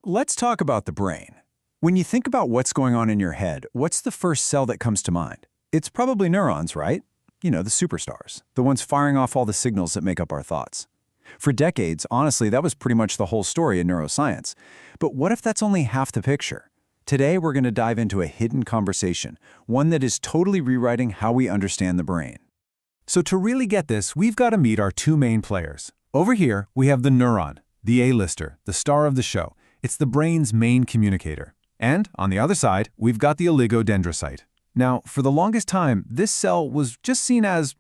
Let's talk about the brain. When you think about what's going on in your head, what's the first cell that comes to mind? It's probably neurons, right? You know, the superstars, the ones firing off all the signals that make up our thoughts. For decades, honestly, that was pretty much the whole story in neuroscience. But what if that's only half the picture? Today, we're going to dive into a hidden conversation, one that is totally rewriting how we understand the brain. So to really get this, we've got to meet our two main players. Over here, we have the neuron, the A-lister, the star of the show. It's the brain's main communicator. And on the other side, we've got the oligodendrocyte. Now, for the longest time, this cell was just seen as,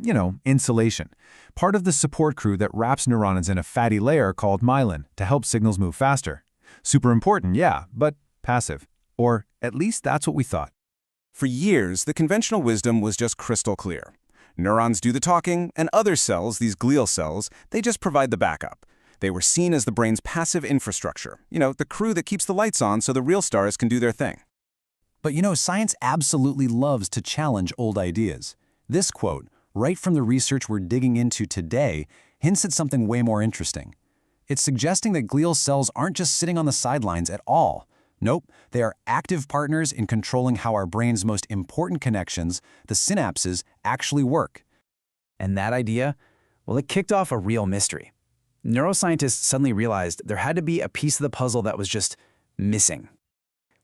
insulation, part of the support crew that wraps neurons in a fatty layer called myelin to help signals move faster. Super important, yeah, but passive. Or at least that's what we thought. For years, the conventional wisdom was just crystal clear. Neurons do the talking, and other cells, these glial cells, they just provide the backup. They were seen as the brain's passive infrastructure, the crew that keeps the lights on so the real stars can do their thing. But science absolutely loves to challenge old ideas. This quote, right from the research we're digging into today, hints at something way more interesting. It's suggesting that glial cells aren't just sitting on the sidelines at all. Nope, they are active partners in controlling how our brain's most important connections, the synapses, actually work. And that idea, well, it kicked off a real mystery. Neuroscientists suddenly realized there had to be a piece of the puzzle that was just missing.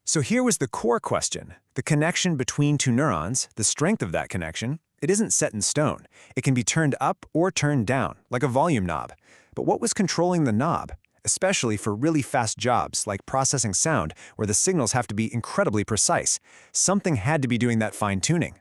So here was the core question. The connection between two neurons, the strength of that connection, it isn't set in stone. It can be turned up or turned down, like a volume knob. But what was controlling the knob? Especially for really fast jobs like processing sound, where the signals have to be incredibly precise. Something had to be doing that fine-tuning.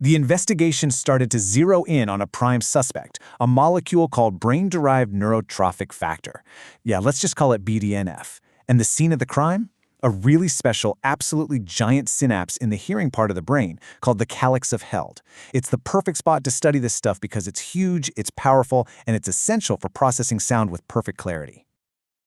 The investigation started to zero in on a prime suspect, a molecule called brain-derived neurotrophic factor. Yeah, let's just call it BDNF. And the scene of the crime? A really special, absolutely giant synapse in the hearing part of the brain called the calyx of Held. It's the perfect spot to study this stuff because it's huge, it's powerful, and it's essential for processing sound with perfect clarity.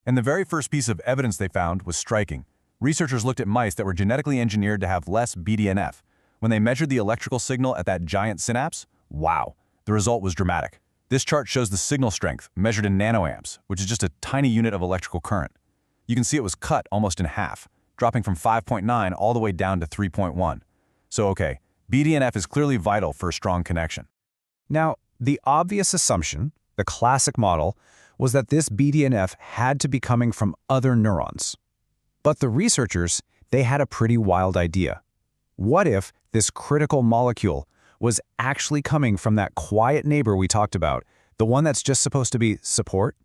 And the very first piece of evidence they found was striking. Researchers looked at mice that were genetically engineered to have less BDNF. When they measured the electrical signal at that giant synapse, wow, the result was dramatic. This chart shows the signal strength measured in nanoamps, which is just a tiny unit of electrical current. You can see it was cut almost in half, dropping from 5.9 all the way down to 3.1. So okay, BDNF is clearly vital for a strong connection. Now, the obvious assumption, the classic model, was that this BDNF had to be coming from other neurons. But the researchers, they had a pretty wild idea. What if this critical molecule was actually coming from that quiet neighbor we talked about, the one that's just supposed to be support?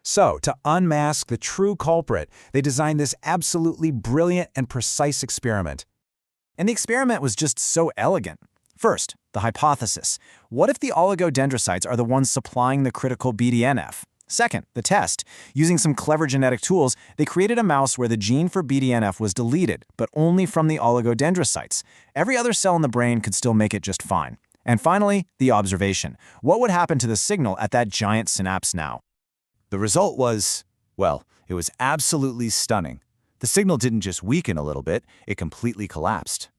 So, to unmask the true culprit, they designed this absolutely brilliant and precise experiment. And the experiment was just so elegant. First, the hypothesis. What if the oligodendrocytes are the ones supplying the critical BDNF? Second, the test. Using some clever genetic tools, they created a mouse where the gene for BDNF was deleted, but only from the oligodendrocytes. Every other cell in the brain could still make it just fine. And finally, the observation. What would happen to the signal at that giant synapse now? The result was, well, it was absolutely stunning. The signal didn't just weaken a little bit, it completely collapsed.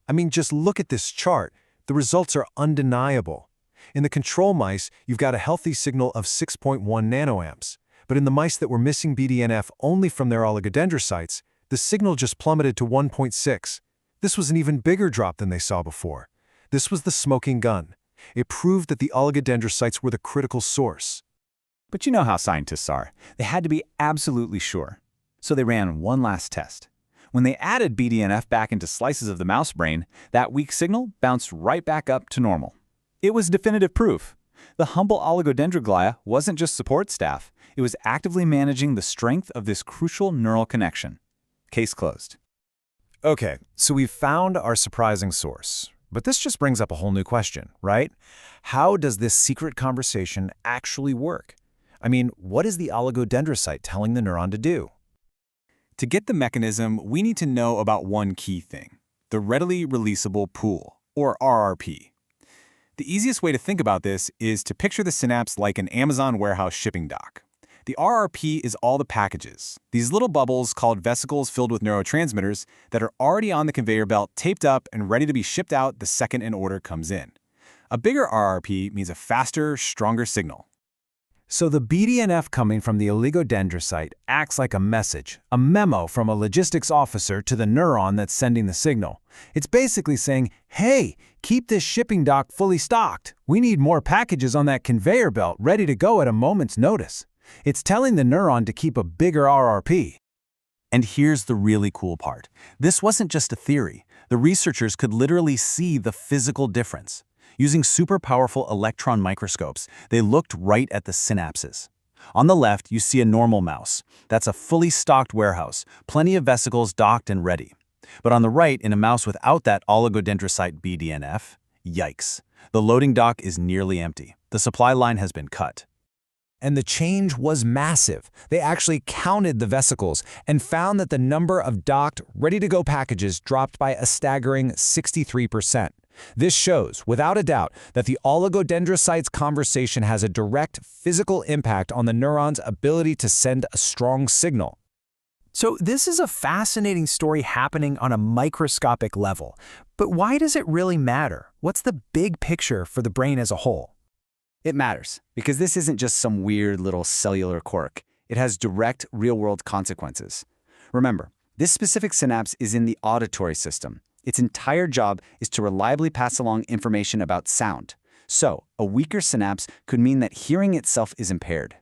I mean, just look at this chart. The results are undeniable. In the control mice, you've got a healthy signal of 6.1 nanoamps. But in the mice that were missing BDNF only from their oligodendrocytes, the signal just plummeted to 1.6. This was an even bigger drop than they saw before. This was the smoking gun. It proved that the oligodendrocytes were the critical source. But you know how scientists are. They had to be absolutely sure. So they ran one last test. When they added BDNF back into slices of the mouse brain, that weak signal bounced right back up to normal. It was definitive proof. The humble oligodendroglia wasn't just support staff. It was actively managing the strength of this crucial neural connection. Case closed. Okay, so we've found our surprising source. But this just brings up a whole new question, right? How does this secret conversation actually work? I mean, what is the oligodendrocyte telling the neuron to do? To get the mechanism, we need to know about one key thing, the readily releasable pool, or RRP. The easiest way to think about this is to picture the synapse like an Amazon warehouse shipping dock. The RRP is all the packages, these little bubbles called vesicles filled with neurotransmitters that are already on the conveyor belt, taped up and ready to be shipped out the second an order comes in. A bigger RRP means a faster, stronger signal. So the BDNF coming from the oligodendrocyte acts like a message, a memo from a logistics officer to the neuron that's sending the signal. It's basically saying, hey, keep this shipping dock fully stocked. We need more packages on that conveyor belt ready to go at a moment's notice. It's telling the neuron to keep a bigger RRP. And here's the really cool part. This wasn't just a theory. The researchers could literally see the physical difference. Using super powerful electron microscopes, they looked right at the synapses. On the left, you see a normal mouse. That's a fully stocked warehouse, plenty of vesicles docked and ready. But on the right, in a mouse without that oligodendrocyte BDNF, yikes. The loading dock is nearly empty. The supply line has been cut. And the change was massive. They actually counted the vesicles and found that the number of docked, ready-to-go packages dropped by a staggering 63%. This shows, without a doubt, that the oligodendrocytes conversation has a direct physical impact on the neuron's ability to send a strong signal. So this is a fascinating story happening on a microscopic level. But why does it really matter? What's the big picture for the brain as a whole? It matters, because this isn't just some weird little cellular quirk. It has direct, real-world consequences. Remember, this specific synapse is in the auditory system. Its entire job is to reliably pass along information about sound. So, a weaker synapse could mean that hearing itself is impaired.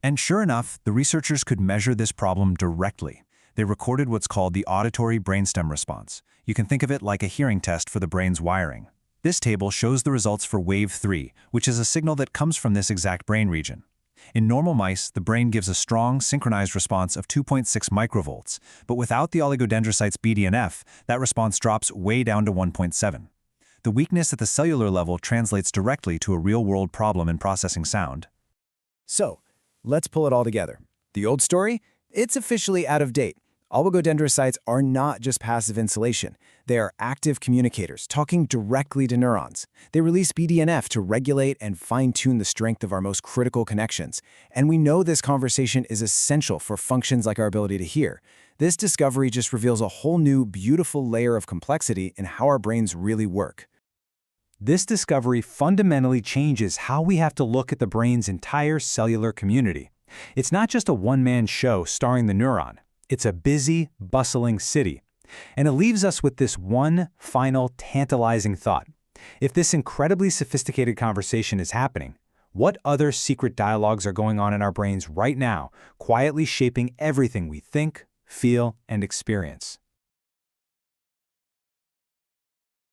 And sure enough, the researchers could measure this problem directly. They recorded what's called the auditory brainstem response. You can think of it like a hearing test for the brain's wiring. This table shows the results for wave 3, which is a signal that comes from this exact brain region. In normal mice, the brain gives a strong, synchronized response of 2.6 microvolts, but without the oligodendrocytes BDNF, that response drops way down to 1.7. The weakness at the cellular level translates directly to a real-world problem in processing sound. So, let's pull it all together. The old story? It's officially out of date. Oligodendrocytes are not just passive insulation. They are active communicators, talking directly to neurons. They release BDNF to regulate and fine-tune the strength of our most critical connections. And we know this conversation is essential for functions like our ability to hear. This discovery just reveals a whole new, beautiful layer of complexity in how our brains really work. This discovery fundamentally changes how we have to look at the brain's entire cellular community. It's not just a one-man show starring the neuron. It's a busy, bustling city. And it leaves us with this one final, tantalizing thought. If this incredibly sophisticated conversation is happening, what other secret dialogues are going on in our brains right now, quietly shaping everything we think, feel, and experience?